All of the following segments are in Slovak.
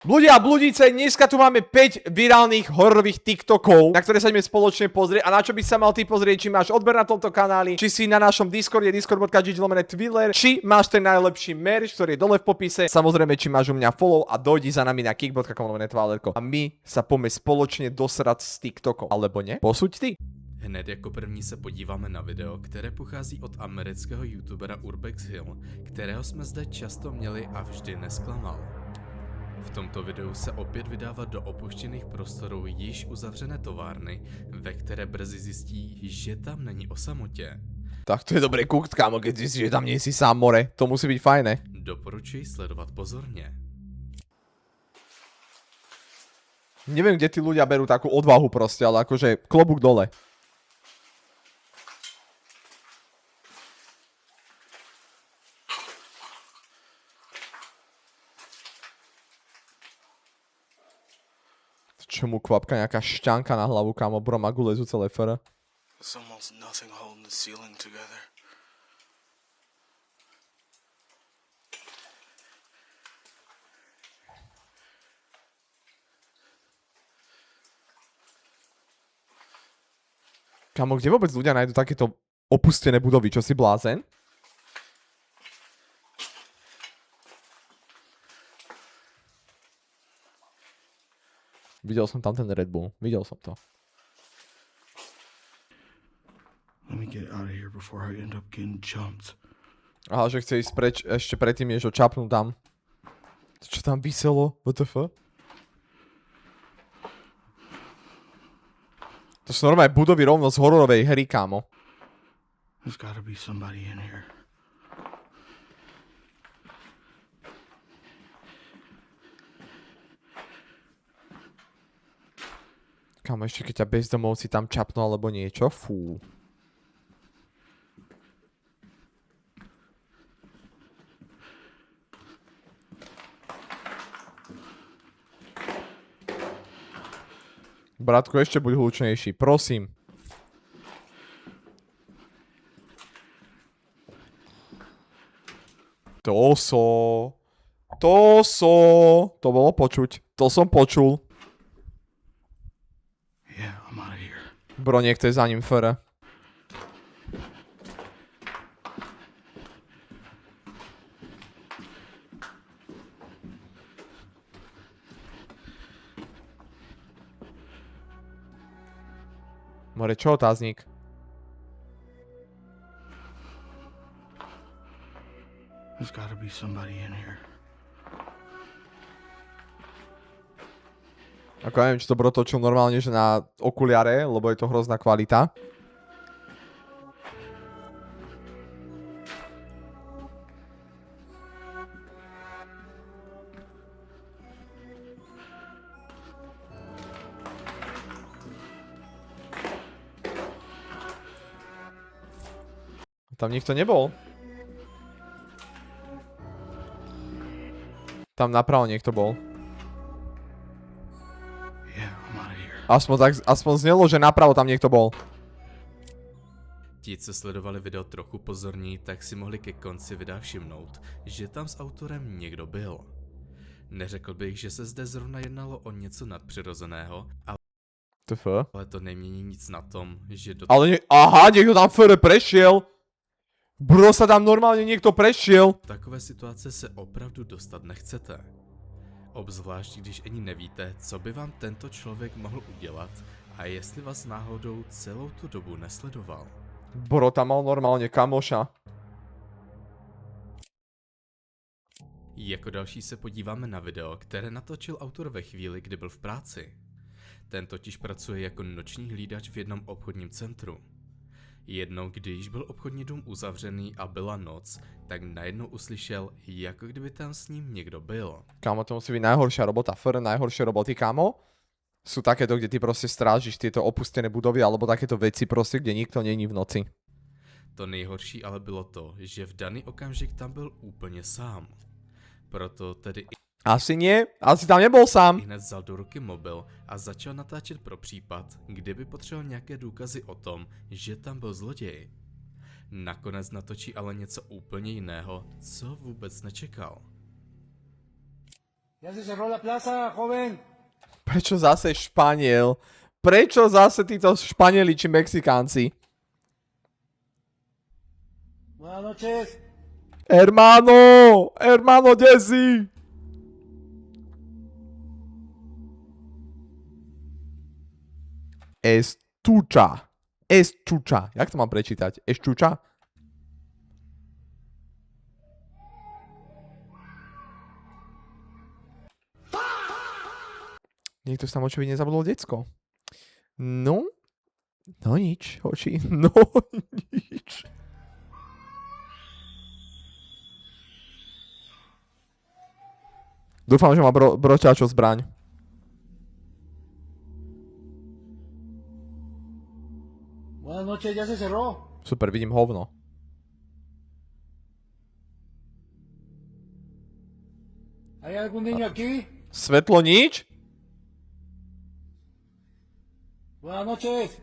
Ľudia, bludíce, dneska tu máme 5 virálnych hororových TikTokov, na ktoré sa ideme spoločne pozrieť. A na čo by sa mal ty pozrieť, či máš odber na tomto kanáli, či si na našom Discorde, discord.gg/Twiller, či máš ten najlepší merch, ktorý je dole v popise. Samozrejme, či máš u mňa follow a dojdi za nami na kick.com/Twillerko. A my sa poďme spoločne dosrať s TikTokom. Alebo ne? Posuď ty. Hned jako první se podíváme na video, které pochází od amerického youtubera Urbex Hill, kterého jsme zde často měli a vždy nesklamal. V tomto videu se opět vydává do opuštěných prostorů již uzavřené továrny, ve které brzy zjistí, že tam není o samotě. Tak to je dobré kúkt, kámo, keď zistíš, že tam nie si sám more. To musí byť fajné. Doporučuji sledovat pozorně. Neviem, kde tí ľudia berú takú odvahu proste, ale akože klobúk dole. Čo mu kvapka nejaká šťanka na hlavu, kámo, bromagu lezú celé fr. There's almost nothing holding the ceiling together. Kámo, kde vôbec ľudia nájdu takéto opustené budovy? Čo si blázen? Videl som tam ten Red Bull. Videl som to. Let me get out of here before I end up getting jumped. Aha, že chce ísť preč ešte predtým, než ho čapnú tam. Čo tam vyselo? WTF? To sú normálne budovy rovno z hororovej hry, kámo. There's gotta be somebody in here. Kámo, ešte keď ťa bezdomovci tam čapnú alebo niečo, fú. Bratku, ešte buď hlučnejší, prosím. To bolo počuť. To som počul. Yeah, I'm out of here. Bro, niekto je za ním fr. More, čo otáznik? There's gotta be somebody in here. Ako ja neviem, či to bro točil normálne, že na okuliare, lebo je to hrozná kvalita. Tam nikto nebol. Tam napravo niekto bol. Yeah, I'm out of here. Aspoň znelo, že napravo tam niekto bol. Ti, co sledovali video trochu pozorněji, tak si mohli ke konci videa všimnout, že tam s autorem někdo byl. Neřekl bych, že se zde zrovna jednalo o něco nadpřirozeného, ale to nemění nic na tom, že do Aha, niekto tam fr prešiel. Bro, sa tam normálne niekto prešiel. takové situace se opravdu dostat nechcete. Obzvlášť, když ani nevíte, co by vám tento člověk mohl udělat a jestli vás náhodou celou tu dobu nesledoval. Bro, tam mal normálne kamoša. Jako další se podíváme na video, které natočil autor ve chvíli, kdy byl v práci. Ten totiž pracuje jako noční hlídač v jednom obchodním centru. Jednou, když byl obchodní dům uzavřený a byla noc, tak najednou uslyšel, jako kdyby tam s ním někdo byl. Kámo, to musí byť najhoršia robota. Najhoršie roboty, kámo, sú takéto, kde ty proste strážiš tieto opustené budovy alebo takéto veci proste, kde nikto není v noci. To nejhorší ale bylo to, že v daný okamžik tam byl úplně sám. Proto tedy Asi nie, asi tam nebol sám. hned vzal do ruky mobil a začal natáčet pro případ, kdyby potřeboval nějaké důkazy o tom, že tam byl zloděj. Nakonec natočí ale něco úplně jiného, co vůbec nečekal. Ya se cerró la plaza, joven. Prečo zase Španiel? Prečo zase títo Španieli či Mexikánci? Buenas noches. Hermano! Hermano Desi! Estuča. Estuča. Jak to mám prečítať? Estuča? Niekto sa tam očividne zabudol decko. No? No nič, oči. No nič. Dúfam, že má broťačo zbraň. Buenas noches, ya se cerró. Super, vidím hovno. ¿Hay algún niño aquí? Svetlo nič? Buenas noches.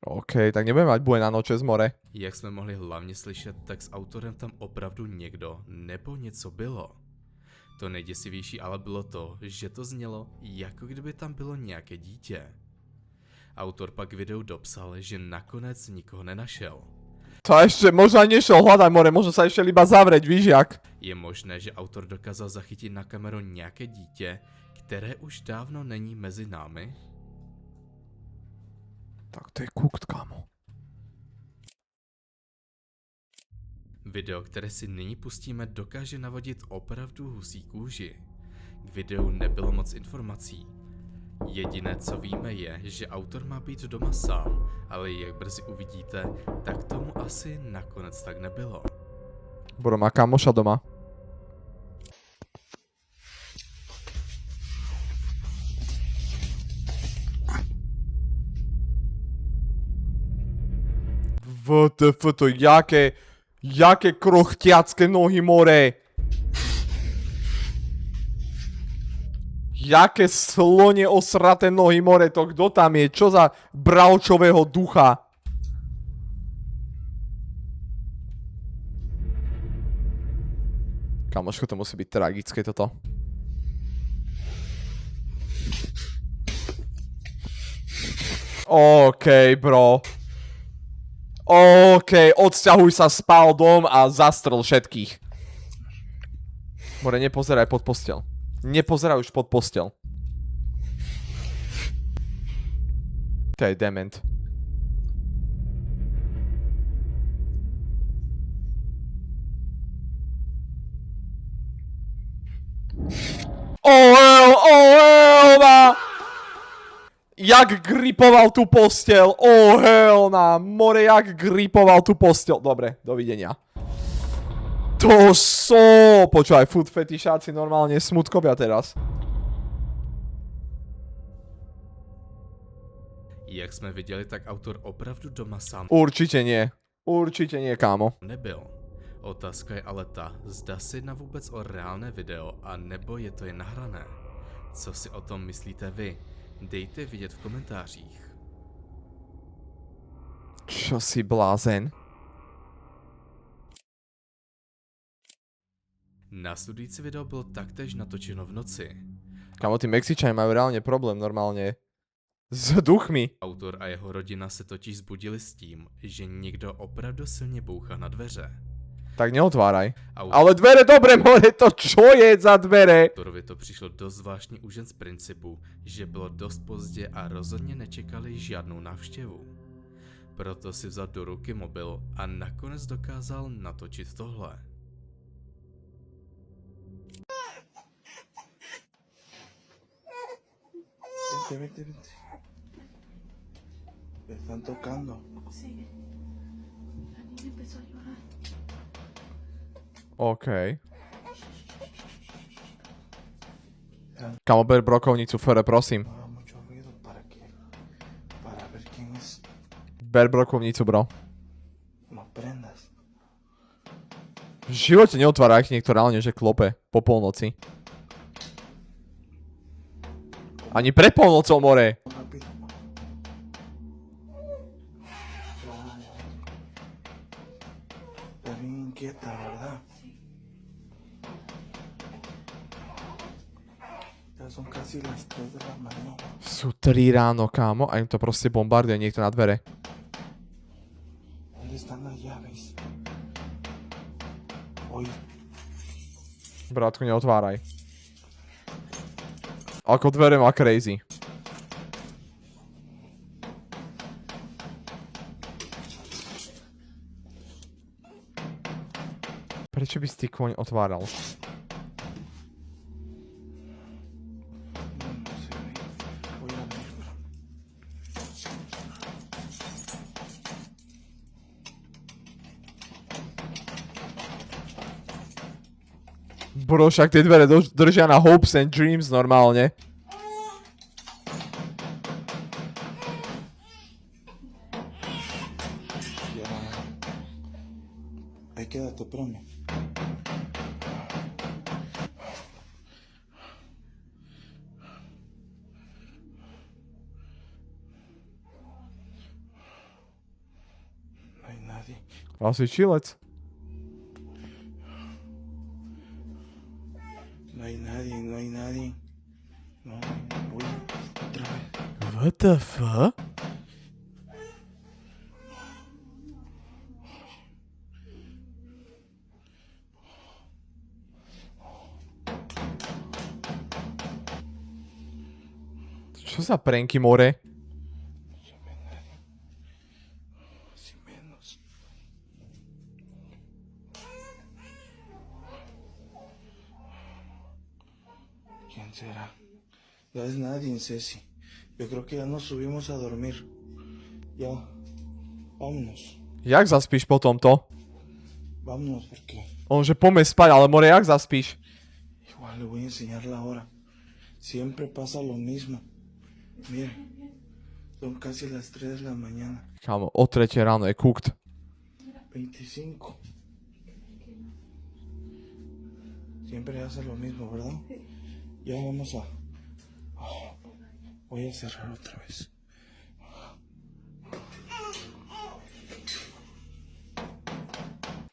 OK, tak nebudeme mať buena noče z more. Jak jsme mohli hlavně slyšet, tak s autorem tam opravdu někdo nebo něco bylo. To nejděsivější ale bylo to, že to znělo, jako kdyby tam bylo nějaké dítě. Autor pak k videu dopsal, že nakonec nikoho nenašel. To ešte, možno aj nešiel hľadať more, možno sa ešte iba zavrieť, víš jak? Je možné, že autor dokázal zachytit na kameru nějaké dítě, které už dávno není mezi námi? Tak to je kukt, kámo. Video, které si nyní pustíme, dokáže navodit opravdu husí kůži. K videu nebylo moc informací. Jediné, co víme, je, že autor má být doma sám, ale jak brzy uvidíte, tak tomu asi nakonec tak nebylo. Bro má kamoša doma. VTF, to jaké krochtiacké nohy, more. Jaké slonie osraté nohy, more, to kto tam je? Čo za bravčového ducha? Kamoško, to musí byť tragické toto. OK, bro. OK, odsťahuj sa, spal dom a zastrel všetkých. More, nepozeraj pod posteľ. Nepozeraj už pod posteľ. To je dement. Oh hell, jak gripoval tú posteľ. Oh hell, more, jak gripoval tú posteľ. Dobre, dovidenia. To počúvaj, food fetišáci normálne smutkovia teraz. Jak jsme viděli, tak autor opravdu doma sám Určite nie. Určite nie, kámo. nebyl. Otázka je ale ta, zda se jedná vůbec o reálné video, a nebo je to jen nahrané. Co si o tom myslíte vy? Dejte vidět v komentářích. Čo si blázen? Následující video bylo taktéž natočeno v noci. Kámo, tí Mexičania majú reálne problém normálne s duchmi. Autor a jeho rodina se totiž zbudili s tím, že někdo opravdu silně bouchá na dveře. Tak neotváraj. Ale dvere, dobre, more, to čo je za dvere? Autorovi to přišlo dost zvláštní už jen z principu, že bylo dost pozdě a rozhodně nečekali žádnou návštěvu. Proto si vzal do ruky mobil a nakonec dokázal natočit tohle. Vente. Me están tocando. Sí. La niña empezó a llorar. OK. Kámo, ber brokovnicu, Fere, prosím. No haga mucho ruido para ver quién es. Ber brokovnicu, bro. No prendas. V živote neotváraj niekto reálne, že klope po polnoci. Ani pred polnocou, more. Rápido. Está bien inquieta, ¿verdad? Ya son casi las 3 de la mañana. Sú 3 ráno, kámo, a im to proste bombarduje niekto na dvere. ¿Dónde están las llaves? Oye, Bratku, neotváraj. Ako dvere má crazy. Prečo by si ty kôň otváral? no se ve. Voy a ver. Bro, však tie dvere držia na hopes and dreams normálne. Ya. Ahí quédate, espérame. No hay nadie. Asi čilec. No hay nadie, no hay nadie. No, voy otra vez. What the fuck? Čo za pranky, more? Sin menos. ¿Quién será? Ya es nadie, Ceci. Yo creo que ya nos subimos a dormir. Ya. Vámonos. Jak zaspíš po tomto? Vámonos porque On že poďme spať, ale more, jak zaspíš? igual le voy a enseñar la hora. Siempre pasa lo mismo. Mire. Son casi las 3 de la mañana. Kámo, o 3 ráno je cooked. 25. Siempre hace lo mismo, ¿verdad? Ya vamos a... Voy a cerrar otra vez.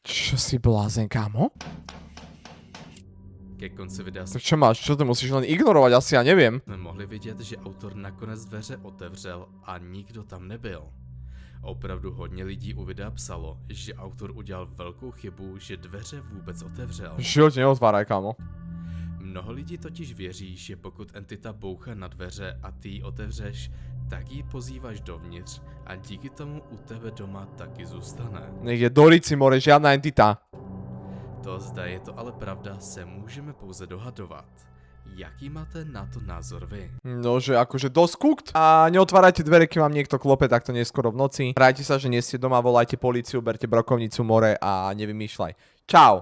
Čo si blázen, kámo? Ke konci videa Tak čo máš? Čo to musíš len ignorovať? Asi ja neviem. jsme mohli vidět, že autor nakonec dveře otevřel a nikdo tam nebyl. Opravdu hodně lidí u videa psalo, že autor udělal velkou chybu, že dveře vůbec otevřel. V živote neotváraj, kámo. Mnoho lidí totiž věří, že pokud entita bouchá na dveře a ty ji otevřeš, tak ji pozýváš dovnitř a díky tomu u tebe doma taky zůstane. Nech je do rici, more, žiadna entita. To, zda je to ale pravda, se můžeme pouze dohadovat. Jaký máte na to názor vy? No, že akože dosť cooked. A neotvárajte dvere, keď vám niekto klope takto neskoro v noci. Hrajte sa, že nie ste doma, volajte políciu, berte brokovnicu, more a nevymýšľaj. Čau.